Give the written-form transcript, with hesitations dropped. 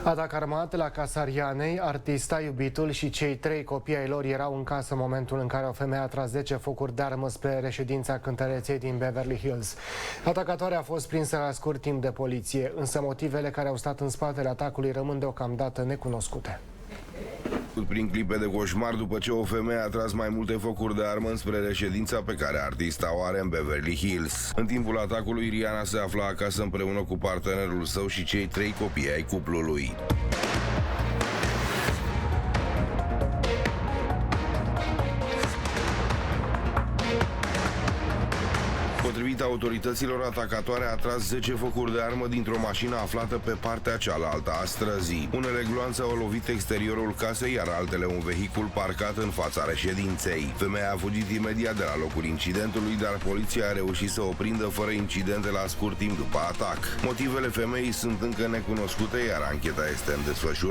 Atac armat la Casa Rianei, artista, iubitul și cei 3 copii ai lor erau în casă în momentul în care o femeie a tras 10 focuri de armă spre reședința cântăreței din Beverly Hills. Atacatoarea a fost prinsă la scurt timp de poliție, însă motivele care au stat în spatele atacului rămân deocamdată necunoscute. Prin clipe de coșmar după ce o femeie a tras mai multe focuri de armă spre reședința pe care artista o are în Beverly Hills. În timpul atacului, Rihanna se afla acasă împreună cu partenerul său și cei 3 copii ai cuplului. Potrivit autorităților, atacatoarea a tras 10 focuri de armă dintr-o mașină aflată pe partea cealaltă a străzii. Unele gloanțe au lovit exteriorul casei, iar altele un vehicul parcat în fața reședinței. Femeia a fugit imediat de la locul incidentului, dar poliția a reușit să o prindă fără incidente la scurt timp după atac. Motivele femeii sunt încă necunoscute, iar ancheta este în desfășurare.